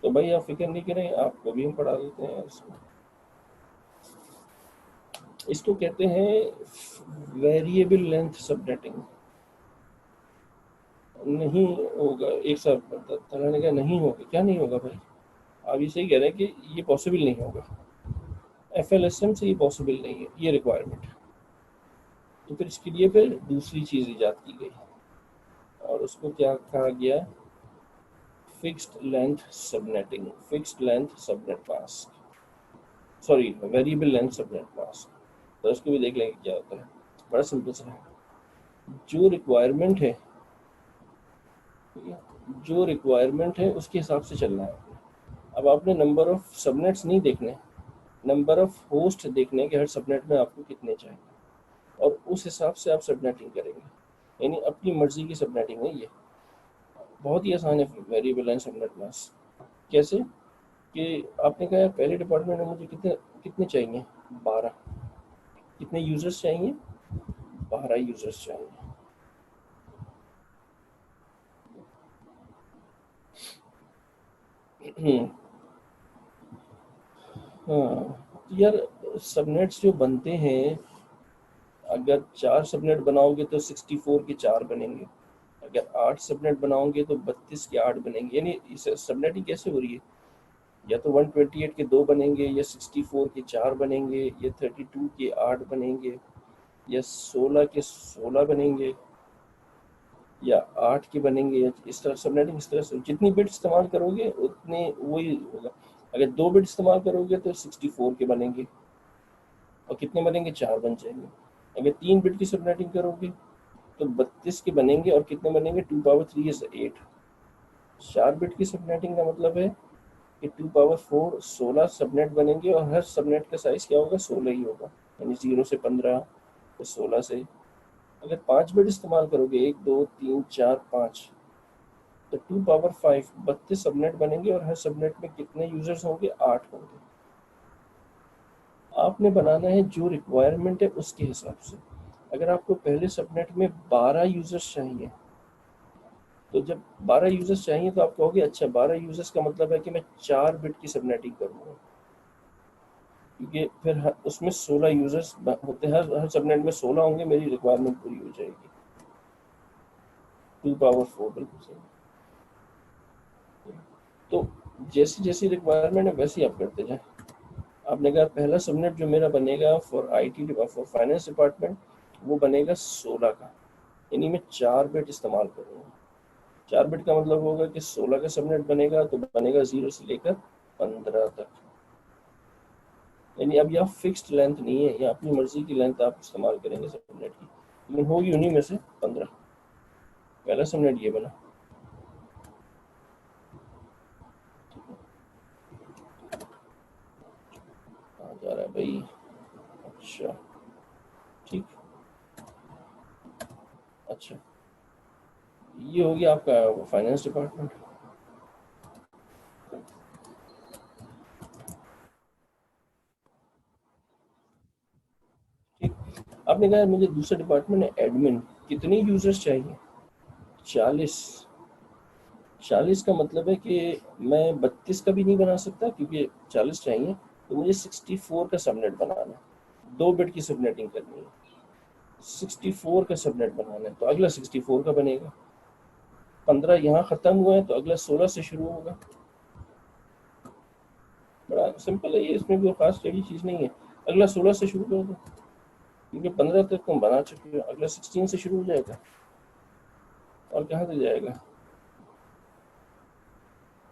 तो भाई आप फिक्र नहीं करें, आपको भी हम पढ़ा देते हैं इसको। इसको कहते हैं वेरिएबल लेंथ सबनेटिंग। नहीं होगा, एक साथ तरह ने कहा नहीं होगा, क्या नहीं होगा भाई? आप ये सही कह रहे हैं कि ये पॉसिबल नहीं होगा, FLSM से ये पॉसिबल नहीं है, ये रिक्वायरमेंट है। तो फिर इसके लिए फिर दूसरी चीज़ ईजाद की गई, और उसको क्या कहा गया? Fixed length subnetting, fixed length subnet mask, sorry variable length subnet mask. तो इसको भी देख लेंगे क्या होता है। बड़ा सिंपल सा है, जो रिक्वायरमेंट है, जो रिक्वायरमेंट है उसके हिसाब से चलना है। अब आपने नंबर ऑफ सबनेट्स नहीं देखने, नंबर ऑफ होस्ट देखने कि हर सबनेट में आपको कितने चाहिए, और उस हिसाब से आप सबनेटिंग करेंगे। यानी अपनी मर्जी की सबनेटिंग है ये, बहुत ही आसान है वेरिएबल लेंथ सबनेट मास्क। कैसे कि आपने कहा पहले डिपार्टमेंट में मुझे कितने कितने चाहिए, 12। कितने यूजर्स चाहिए? 12 यूजर्स चाहिए। हाँ यार, सबनेट्स जो बनते हैं, अगर 4 सबनेट बनाओगे तो 64 के 4 बनेंगे, अगर 8 सबनेट बनाओगे तो 32 के 8 बनेंगे। यानी इस सबनेटिंग कैसे हो रही है? या तो 128 के 2 बनेंगे, या 64 के 4 बनेंगे, या 32 के 8 बनेंगे, या 16 के 16 बनेंगे, या 8 के बनेंगे। या इस तरह सबनेटिंग, इस तरह से जितनी बिट इस्तेमाल करोगे उतने वही होगा। अगर 2 बिट इस्तेमाल करोगे तो 64 के बनेंगे, और कितने बनेंगे? 4 बन जाएंगे। अगर 3 बिट की सबनेटिंग करोगे तो 32 के बनेंगे, और कितने बनेंगे? 2 पावर 3 इज 8। 4 बिट की सबनेटिंग का मतलब है कि 2 पावर 4 16 सबनेट बनेंगे, और हर सबनेट का साइज क्या होगा? 16 ही होगा। यानी 0 से 15, तो 16 से। अगर 5 बिट इस्तेमाल करोगे, 1 2 3 4 5, तो 2 पावर 5 32 सबनेट बनेंगे, और हर सबनेट में कितने यूजर्स होंगे? 8 होंगे। आपने बनाना है जो रिक्वायरमेंट है उसके हिसाब से। अगर आपको पहले सबनेट में 12 यूजर्स चाहिए, तो जब 12 यूजर्स चाहिए तो आप कहोगे अच्छा 12 यूजर्स का मतलब है कि मैं 4 बिट की सबनेटिंग करूँगा, क्योंकि फिर उसमें 16 यूजर्स होते हैं, हर सबनेट में 16 होंगे, मेरी रिक्वायरमेंट पूरी हो जाएगी। 2 पावर 4 बिल्कुल सही। तो जैसी जैसी रिक्वायरमेंट है वैसे ही आप करते जाए। आपने कहा पहला सबनेट जो मेरा बनेगा for IT, for finance department, वो बनेगा 16 का, यानी मैं 4 बिट इस्तेमाल करूँगा। 4 बिट का मतलब होगा कि 16 का सबनेट बनेगा, तो बनेगा 0 से लेकर 15 तक। यानी अब यह फिक्स्ड लेंथ नहीं है, या अपनी मर्जी की लेंथ आप इस्तेमाल करेंगे सबनेट की, लेकिन होगी उन्हीं में से 15। पहला सबनेट ये बना। कहाँ जा रहा है भाई? अच्छा ठीक, अच्छा ये हो गया आपका फाइनेंस डिपार्टमेंट। ठीक, आपने कहा मुझे दूसरा डिपार्टमेंट है एडमिन, कितने यूजर्स चाहिए? 40। 40 का मतलब है कि मैं 32 का भी नहीं बना सकता, क्योंकि 40 चाहिए, तो मुझे 64 का सबनेट बनाना है। 2 बिट की सबनेटिंग करनी है, 64 का सबनेट बनाना है, तो अगला 64 का बनेगा। 15 यहाँ ख़त्म हुआ है, तो अगला 16 से शुरू होगा। बड़ा सिंपल है ये, इसमें कोई खास बड़ी चीज़ नहीं है। अगला 16 से शुरू कर दो, क्योंकि 15 तक तुम बना चुके हो, अगला 16 से शुरू हो जाएगा, और कहाँ से जाएगा?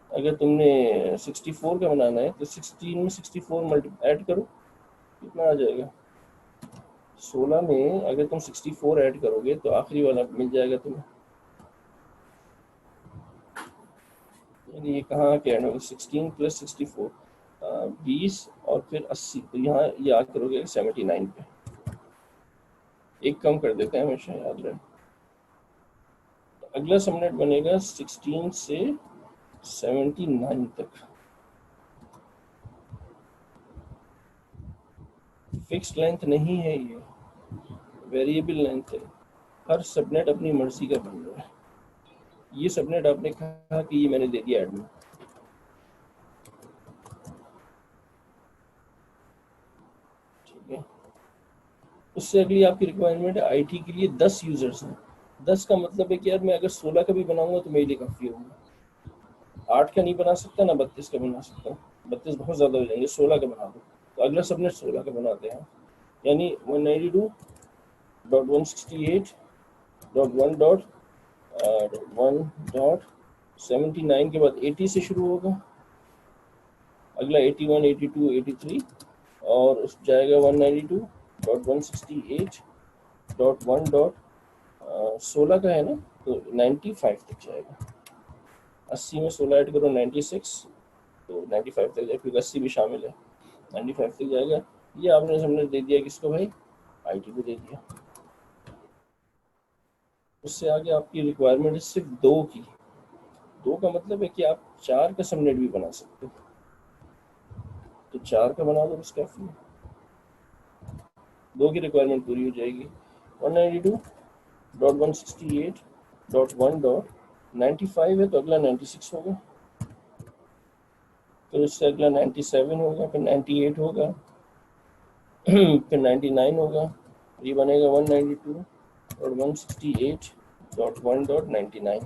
अगर तुमने 64 का बनाना है तो 16 में 64 मल्टी ऐड करो, कितना आ जाएगा? 16 में अगर तुम 64 ऐड करोगे तो आखिरी वाला मिल जाएगा तुम्हें, यानी ये कहाँ के एंड होगा, 16 प्लस 64, 20 और फिर 80, तो यहाँ ये आकर हो गया 79 पे। एक कम कर देते हैं, हमेशा याद रहे। तो अगला सबनेट बनेगा 16 से 79 तक। फिक्स्ड लेंथ नहीं है ये, वेरिएबल लेंथ है। हर सबनेट अपनी मर्जी का बन रहा है। ये सबनेट आपने कहा कि ये मैंने दे दिया एडमिन, ठीक है। उससे अगली आपकी रिक्वायरमेंट है आईटी के लिए 10 यूजर्स हैं। 10 का मतलब है कि यार मैं अगर 16 का भी बनाऊंगा तो मेरे लिए काफ़ी होगा। 8 का नहीं बना सकता ना 32 का बना सकता हूँ, 32 बहुत ज़्यादा हो जाएंगे, 16 का बना दो। तो अगला सबनेट 16 का बनाते हैं, यानी 192.168.1.79 के बाद 80 से शुरू होगा। अगला 81, 82, 83 और उस जाएगा 192.168.1.16 का है ना, तो 95 तक जाएगा। 80 में 16 ऐड करो 96, तो 95 तक जाएगा, क्योंकि 80 भी शामिल है, 95 तक जाएगा। ये आपने हमने दे दिया किसको भाई, आईटी को दे दिया। उससे आगे आपकी रिक्वायरमेंट है सिर्फ 2 की। 2 का मतलब है कि आप 4 का सबनेट भी बना सकते हो, तो 4 का बना दो, बस काफ़ी है। 2 की रिक्वायरमेंट पूरी हो जाएगी। 192.168.1.95 है, तो अगला 96 होगा, फिर उससे अगला 97 होगा, फिर 98 होगा, फिर 99 होगा, ये बनेगा 192.168.1.99,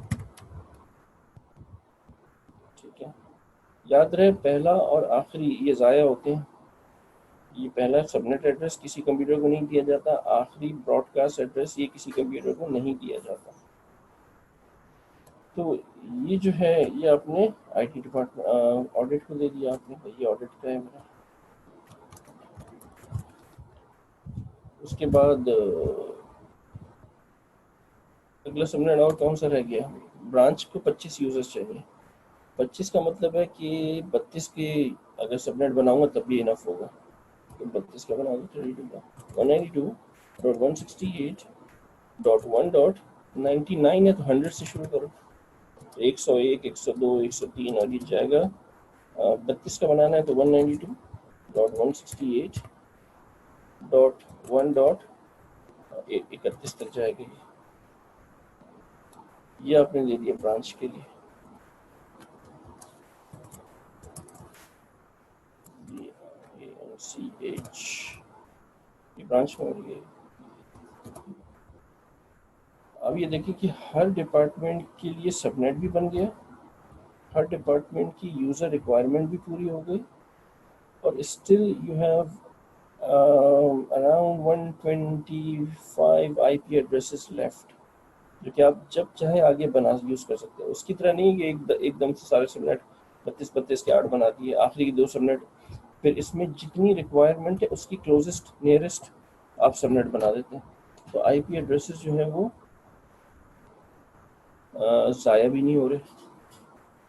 ठीक है। याद रहे पहला और आखिरी ये ज़ाया होते हैं। ये पहला सबनेट एड्रेस किसी कंप्यूटर को नहीं दिया जाता, आखिरी ब्रॉडकास्ट एड्रेस ये किसी कंप्यूटर को नहीं दिया जाता। तो ये जो है ये आपने आईटी डिपार्टमेंट ऑडिट को दे दिया आपने, ये ऑडिट का है मेरा। उसके बाद अगला सबनेट और कौन सा रह गया, ब्रांच को 25 यूजर्स चाहिए। 25 का मतलब है कि 32 की अगर सबनेट बनाऊंगा तब भी इनफ होगा, तो 32 का बना दो 32 का। 192.168.1.99 है, तो 100 से शुरू करो, 101, 102, 103 और ये जाएगा। 32 का बनाना है तो 192.168.1.31 तक जाएगी। ये आपने दे दिया ब्रांच के लिए। BRANCH ये ब्रांच में हो रही है। अब ये देखिए कि हर डिपार्टमेंट के लिए सबनेट भी बन गया, हर डिपार्टमेंट की यूज़र रिक्वायरमेंट भी पूरी हो गई, और still you have around 125 IP addresses left, जो कि आप जब चाहे आगे बना यूज़ कर सकते हो। उसकी तरह नहीं कि एकदम से सारे सबनेट 32 के 8 बना दिए, आखिरी की 2 सबनेट, फिर इसमें जितनी रिक्वायरमेंट है उसकी क्लोजेस्ट नियरेस्ट आप सबनेट बना देते हैं, तो आईपी एड्रेसेस जो है वो ज़ाया भी नहीं हो रहे।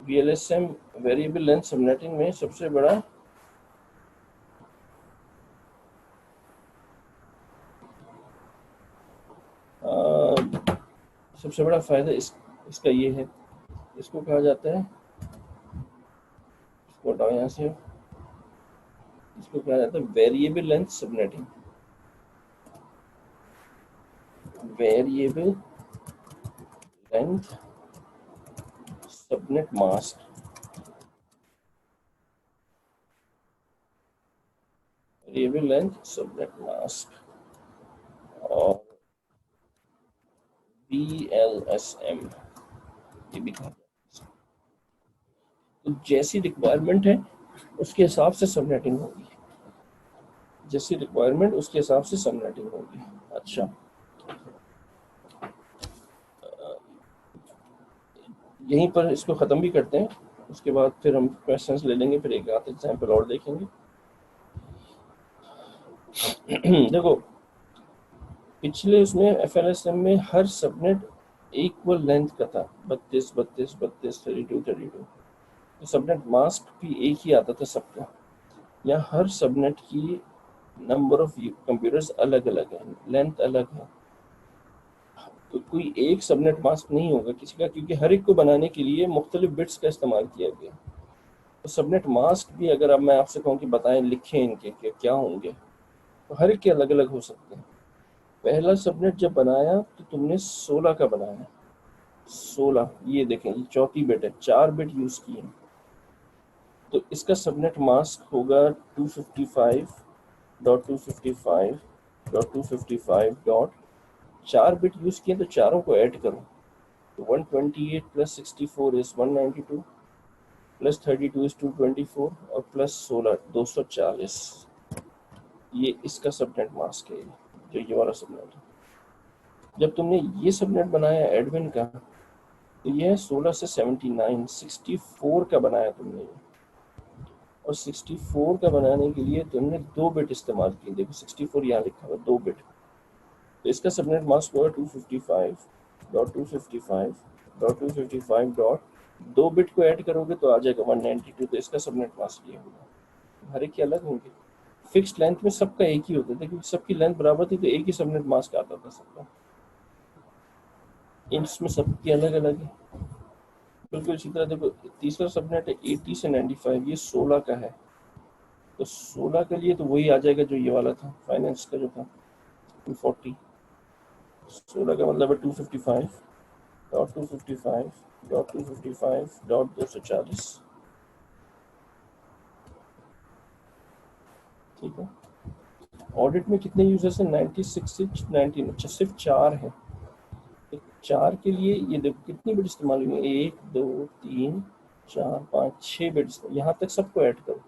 VLSM वेरिएबल लेंथ सबनेटिंग में सबसे बड़ा फ़ायदा इसका ये है, इसको कहा जाता है, इसको हटाओ यहाँ से, इसको कहा जाता है variable length subnetting. Variable length subnet mask, variable length subnet mask और VLSM ये भी कहा जाता है। तो जैसी रिक्वायरमेंट है उसके हिसाब से सबनेटिंग होगी, जैसी रिक्वायरमेंट उसके हिसाब से सबनेटिंग होगी। अच्छा, यहीं पर इसको ख़त्म भी करते हैं, उसके बाद फिर हम क्वेश्चंस ले लेंगे, फिर एक आध एग्जाम्पल और देखेंगे। देखो पिछले उसमें FLSM में हर सबनेट इक्वल लेंथ का था, 32, 32, 32, 32, 32। तो सबनेट मास्क भी एक ही आता था सबका, या हर सबनेट की नंबर ऑफ कंप्यूटर्स अलग अलग है, लेंथ अलग है, तो कोई एक सबनेट मास्क नहीं होगा किसी का, क्योंकि हर एक को बनाने के लिए मुख्तलिफ बिट्स का इस्तेमाल किया गया। तो सबनेट मास्क भी अगर अब मैं आपसे कहूँ कि बताएं, लिखें इनके कि क्या होंगे, तो हर एक के अलग अलग हो सकते हैं। पहला सबनेट जब बनाया तो तुमने 16 का बनाया, 16, ये देखें ये चौथी बिट है, 4 बिट यूज की है, तो इसका सबनेट मास्क होगा 255.255.255. 4 बिट यूज किए तो चारों को ऐड करो, तो 128 प्लस 64 इज 192, प्लस 32 इज 224, और प्लस 16 240। ये इसका सबनेट मास्क है, जो ये वाला सबनेट है। जब तुमने ये सबनेट बनाया एडमिन का, तो यह 16 से 79, 64 का बनाया तुमने ये, और 64 का बनाने के लिए तुमने 2 बिट इस्तेमाल की। देखो 64 यहाँ लिखा हुआ 2 बिट, तो इसका सबनेट मास्क होगा 255.255.255. 2 बिट को ऐड करोगे तो आ जाएगा 192, तो इसका सबनेट मास्क ये होगा। हर एक के अलग होंगे। फिक्स्ड लेंथ में सबका एक ही होता था, क्योंकि सबकी लेंथ बराबर थी, तो एक ही सबनेट मास्क आता था सबका। इसमें सबके अलग अलग है। बिल्कुल इसी तरह देखो, तीसरा सबनेट है 80 से 95, ये 16 का है, तो 16 के लिए तो वही आ जाएगा जो ये वाला था, फाइनेंस का जो था 240। 16 का मतलब है 255.255.255.240, ठीक है। ऑडिट में कितने यूजर्स हैं? 96 से 19, अच्छा सिर्फ 4 है। 4 के लिए ये देखो कितनी बिट इस्तेमाल हुई है, 1 2 3 4 5 6 बिट्स, यहाँ तक सबको ऐड करो,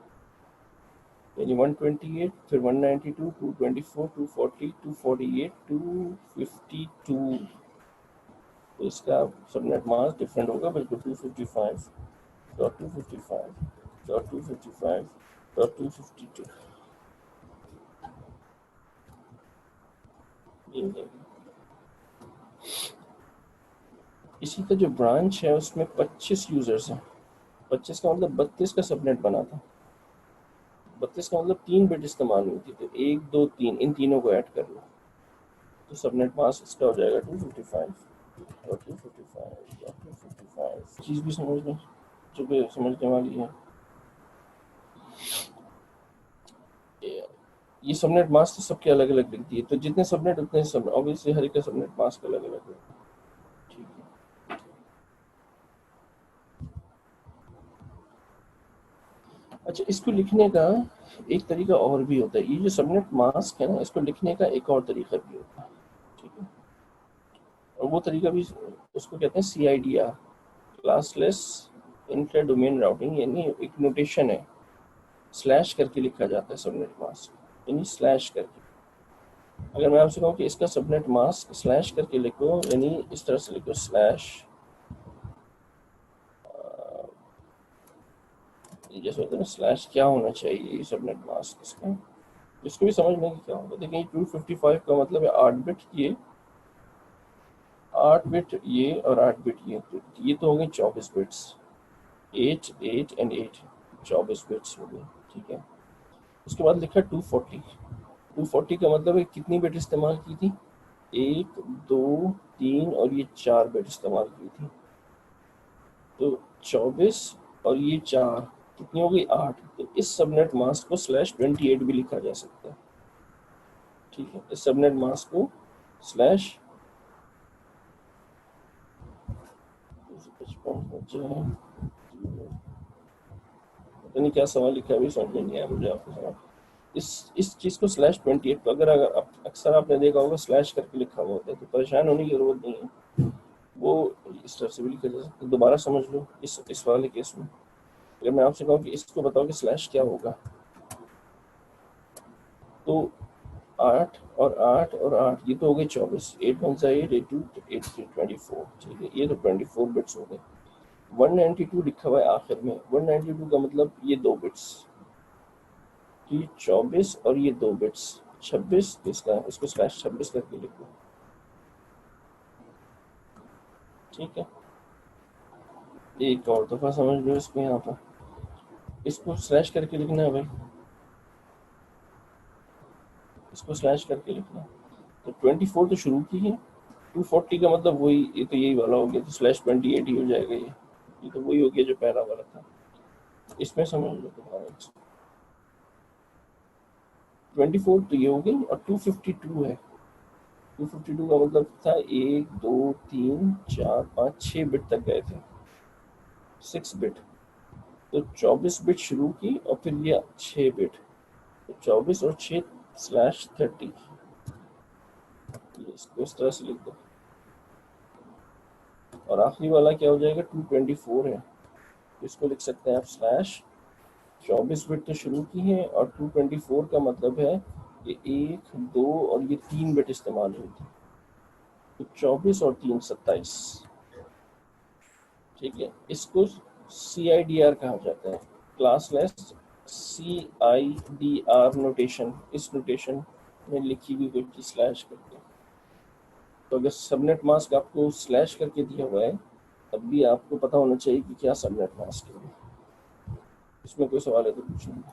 यानी 128, फिर 192, 224, 240, 248, 252, तो इसका सबनेट मास्क डिफरेंट होगा बिल्कुल, 255.255.255.252। इसी का जो ब्रांच है उसमें 25 यूजर्स हैं, 25 का मतलब 32 का सबनेट बना था। 32 का मतलब 3 बिट इस्तेमाल हुई थी, तो 1 2 3 इन तीनों को ऐड कर लो, तो सबनेट मास्क इसका हो जाएगा 255. चीज़ भी समझ लें जो कि समझने वाली है। ये सबनेट मास्क तो सबके अलग अलग लिखती है, तो जितने सबनेट उतने सब, ऑब्वियसली हर एक का सबनेट मास्क अलग अलग है। ठीक है, अच्छा इसको लिखने का एक तरीका और भी होता है, ये जो सबनेट मास्क है ना, इसको लिखने का एक और तरीका भी होता है, ठीक है। और वो तरीका भी उसको कहते हैं CIDR, classless inter domain routing, यानी एक नोटेशन है, स्लैश करके लिखा जाता है सबनेट मास्क, यानी स्लैश करके। अगर मैं आपसे कहूँ कि इसका सबनेट मास्क स्लैश करके लिखो, यानी इस तरह से लिखो स्लैश, जैसे होता है ना स्लैश, क्या होना चाहिए सबनेट मास्क इसका, इसको भी समझने की क्या होगा। देखिए 255 का मतलब है 8 बिट ये, 8 बिट ये और 8 बिट ये, तो ये तो हो गए 24 बिट्स, 8 8 एंड 8, 24 बिट्स हो गए, ठीक है। उसके बाद लिखा 240, 240 का मतलब है कितनी बिट इस्तेमाल की थी, 1 2 3 और ये 4 बिट इस्तेमाल की थी, तो 24 और ये 4 कितनी हो गई, 8, तो इस सबनेट मास्क को /28 भी लिखा जा सकता है, ठीक है। इस सबनेट मास्क को स्लैश 255, पता नहीं क्या सवाल लिखा है, अभी समझ में नहीं आया मुझे आपके सवाल। इस चीज़ को /28 को अगर अक्सर आपने देखा होगा स्लैश करके लिखा हुआ होता है, तो परेशान होने की जरूरत नहीं है, वो इस तरह से भी लिखा जा सकता है। दोबारा समझ लो इस वाले केस में, अगर मैं आपसे कहूँ कि इसको बताओ कि स्लैश क्या होगा, तो 8 और 8 और 8, ये तो हो गए 24, 8 1 8, 8 2 8 3 24, ठीक है, ये तो 24 बिट्स हो गए। 192 लिखा हुआ है आखिर में, 192 का मतलब ये 2 बिट्स, ये 24 और ये 2 बिट्स 26, इसका इसको /26 करके लिख लो, ठीक है। एक और दफ़ा समझ लो इसको, यहाँ पर इसको स्लैश करके लिखना है भाई, इसको स्लैश करके लिखना है। तो 24 तो शुरू की है, 240 का मतलब वही, ये तो यही वाला हो गया, तो स्लैश 28 ही हो जाएगा ये तो वही हो गया जो पहला वाला था। इसमें समझ लो तुम्हारा 24 तो ये हो गई, और 252 है। 252 का मतलब था 1 2 3 4 5 6 बिट तक गए थे, 6 बिट। तो 24 बिट शुरू की और फिर ये 6 बिट, तो 24 और 6 स्लैश 30, इसको इस तरह से लिख दो। और आखिरी वाला क्या हो जाएगा, 224 है, इसको लिख सकते हैं आप स्लैश 24 बिट तो शुरू की है, और 224 का मतलब है कि 1 2 और ये 3 बिट इस्तेमाल हुई थी, तो 24 और 3 27। ठीक है, इसको CIDR कहा जाता है, क्लासलेस CIDR नोटेशन, इस नोटेशन में लिखी हुई कोई चीज स्लैश करके। तो अगर सबनेट मास्क आपको स्लैश करके दिया हुआ है, तब भी आपको पता होना चाहिए कि क्या सबनेट मास्क है। इसमें कोई सवाल है तो पूछना।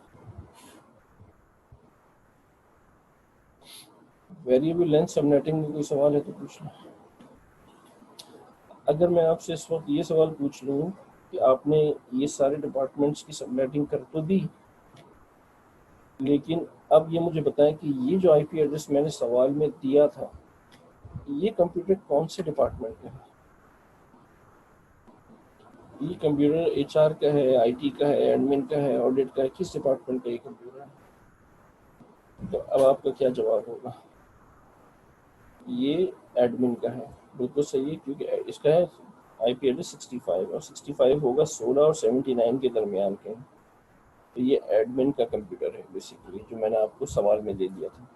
वेरिएबल लेंथ सबनेटिंग में कोई सवाल है तो पूछना। अगर मैं आपसे इस वक्त ये सवाल पूछ लूँ कि आपने ये सारे डिपार्टमेंट्स की सबनेटिंग कर तो दी, लेकिन अब ये मुझे बताएं कि ये जो IP एड्रेस मैंने सवाल में दिया था, ये कंप्यूटर कौन से डिपार्टमेंट का है? ये कंप्यूटर HR का है, IT का है, एडमिन का है, ऑडिट का है, किस डिपार्टमेंट का ये कंप्यूटर है? तो अब आपका क्या जवाब होगा? ये एडमिन का है, बिल्कुल सही है, क्योंकि इसका है IP एड्रेस 65, और 65 होगा 16 और 79 के दरमियान के। तो ये एडमिन का कंप्यूटर है बेसिकली, जो मैंने आपको सवाल में दे दिया था।